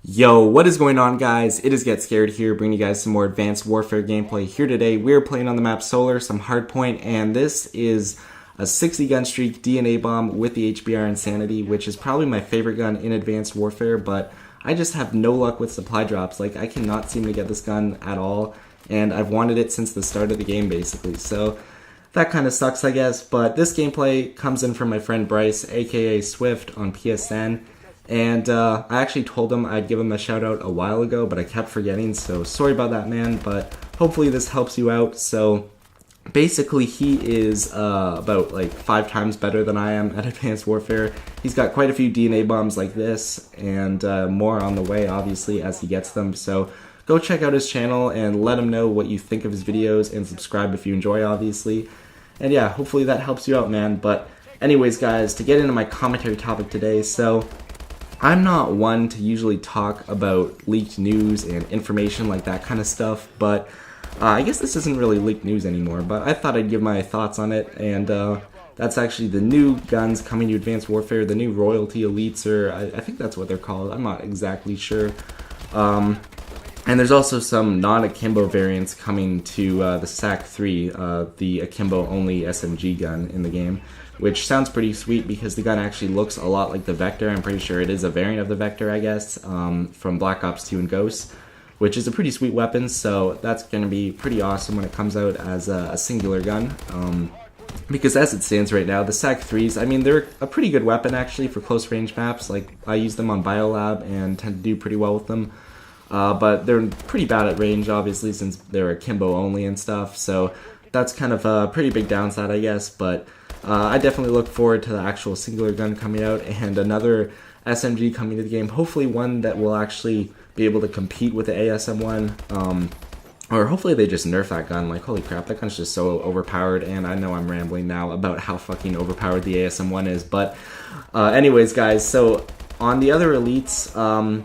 Yo, what is going on, guys? It is Get Scared here, bringing you guys some more Advanced Warfare gameplay. Here today, we're playing on the map Solar, some hardpoint, and this is a 60 gun streak DNA bomb with the HBR Insanity, which is probably my favorite gun in Advanced Warfare, but I just have no luck with supply drops. Like, I cannot seem to get this gun at all, and I've wanted it since the start of the game, basically. So that kind of sucks, I guess, but this gameplay comes in from my friend Bryce, aka Swift, on PSN. And I actually told him I'd give him a shout out a while ago, but I kept forgetting, so sorry about that, man, but hopefully this helps you out. So basically he is about like 5 times better than I am at Advanced Warfare. He's got quite a few DNA bombs like this, and more on the way, obviously, as he gets them. So go check out his channel and let him know what you think of his videos, and subscribe if you enjoy, obviously. And yeah, hopefully that helps you out, man. But anyways, guys, to get into my commentary topic today, so I'm not one to usually talk about leaked news and information like that kind of stuff, but I guess this isn't really leaked news anymore, but I thought I'd give my thoughts on it, and that's actually the new guns coming to Advanced Warfare, the new Royalty Elites, or I think that's what they're called, I'm not exactly sure. And there's also some non-akimbo variants coming to the SAC-3, the akimbo-only SMG gun in the game, which sounds pretty sweet because the gun actually looks a lot like the Vector. I'm pretty sure it is a variant of the Vector, I guess, from Black Ops 2 and Ghosts, which is a pretty sweet weapon, so that's going to be pretty awesome when it comes out as a singular gun. Because as it stands right now, the SAC-3s, I mean, they're a pretty good weapon, actually, for close-range maps. Like, I use them on Biolab and tend to do pretty well with them. But they're pretty bad at range, obviously, since they're akimbo only and stuff, so that's kind of a pretty big downside, I guess, but I definitely look forward to the actual singular gun coming out, and another SMG coming to the game, hopefully one that will actually be able to compete with the ASM1, or hopefully they just nerf that gun. Like, holy crap, that gun's just so overpowered, and I know I'm rambling now about how fucking overpowered the ASM1 is, but anyways, guys, so on the other elites,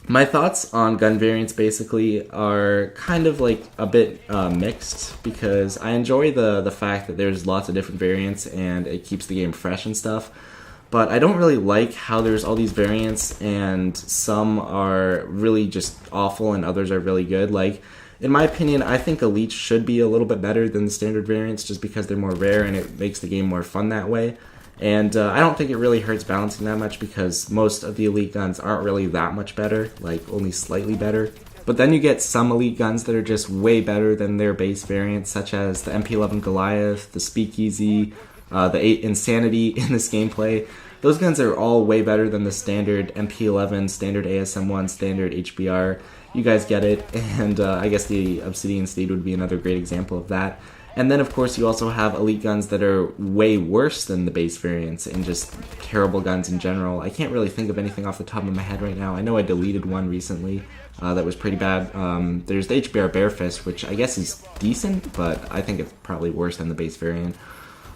my thoughts on gun variants basically are kind of like a bit mixed, because I enjoy the fact that there's lots of different variants and it keeps the game fresh and stuff, but I don't really like how there's all these variants and some are really just awful and others are really good. Like, in my opinion, I think elites should be a little bit better than the standard variants just because they're more rare and it makes the game more fun that way. And I don't think it really hurts balancing that much because most of the elite guns aren't really that much better, like only slightly better. But then you get some elite guns that are just way better than their base variants, such as the MP11 Goliath, the Speakeasy, the 8 Insanity in this gameplay. Those guns are all way better than the standard MP11, standard ASM1, standard HBR. You guys get it, and I guess the Obsidian Steed would be another great example of that. And then, of course, you also have elite guns that are way worse than the base variants and just terrible guns in general. I can't really think of anything off the top of my head right now. I know I deleted one recently that was pretty bad. There's the HBR Bearfist, which I guess is decent, but I think it's probably worse than the base variant.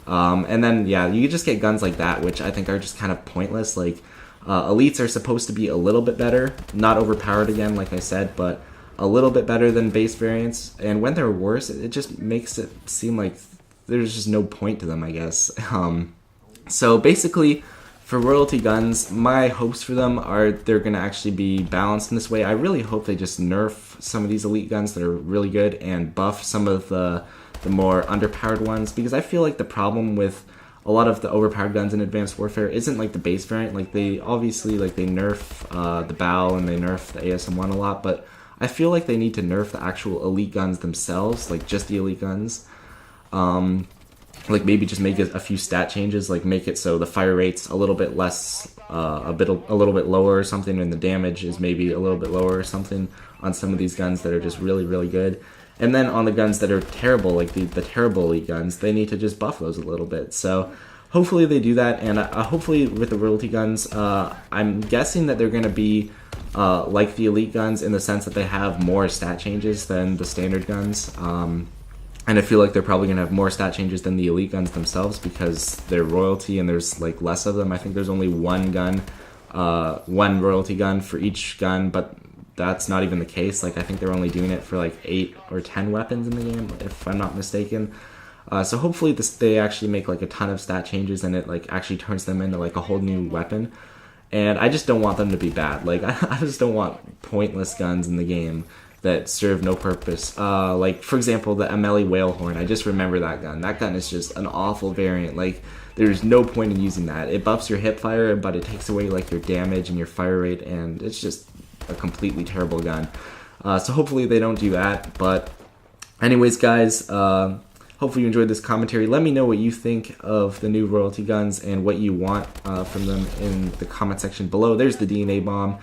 And then, yeah, you just get guns like that, which I think are just kind of pointless. Like, elites are supposed to be a little bit better, not overpowered again, like I said, but a little bit better than base variants, and when they're worse, it just makes it seem like there's just no point to them, I guess. So basically, for royalty guns, my hopes for them are they're going to actually be balanced in this way. I really hope they just nerf some of these elite guns that are really good and buff some of the more underpowered ones, because I feel like the problem with a lot of the overpowered guns in Advanced Warfare isn't like the base variant. Like, they obviously, like, they nerf the BAL and they nerf the ASM1 a lot, but I feel like they need to nerf the actual elite guns themselves, like just the elite guns. Like, maybe just make a few stat changes, like make it so the fire rate's a little bit less, a little bit lower or something, and the damage is maybe a little bit lower or something on some of these guns that are just really, really good. And then on the guns that are terrible, like the terrible elite guns, they need to just buff those a little bit. So hopefully they do that, and hopefully with the royalty guns, I'm guessing that they're going to be like the elite guns in the sense that they have more stat changes than the standard guns. And I feel like they're probably going to have more stat changes than the elite guns themselves because they're royalty and there's like less of them. I think there's only one gun, one royalty gun for each gun, but that's not even the case. Like, I think they're only doing it for like 8 or 10 weapons in the game, if I'm not mistaken. So hopefully they actually make like a ton of stat changes and it like actually turns them into like a whole new weapon. and I just don't want them to be bad. Like, I just don't want pointless guns in the game that serve no purpose. Like, for example, the MLE Whalehorn. I just remember that gun. That gun is just an awful variant. Like, there's no point in using that. It buffs your hip fire, but it takes away, like, your damage and your fire rate, and it's just a completely terrible gun. So hopefully they don't do that. But anyways, guys, hopefully you enjoyed this commentary. Let me know what you think of the new royalty guns and what you want from them in the comment section below. There's the DNA bomb,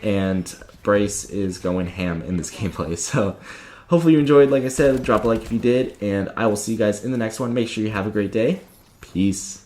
and Bryce is going ham in this gameplay. So hopefully you enjoyed. Like I said, drop a like if you did, and I will see you guys in the next one. Make sure you have a great day. Peace.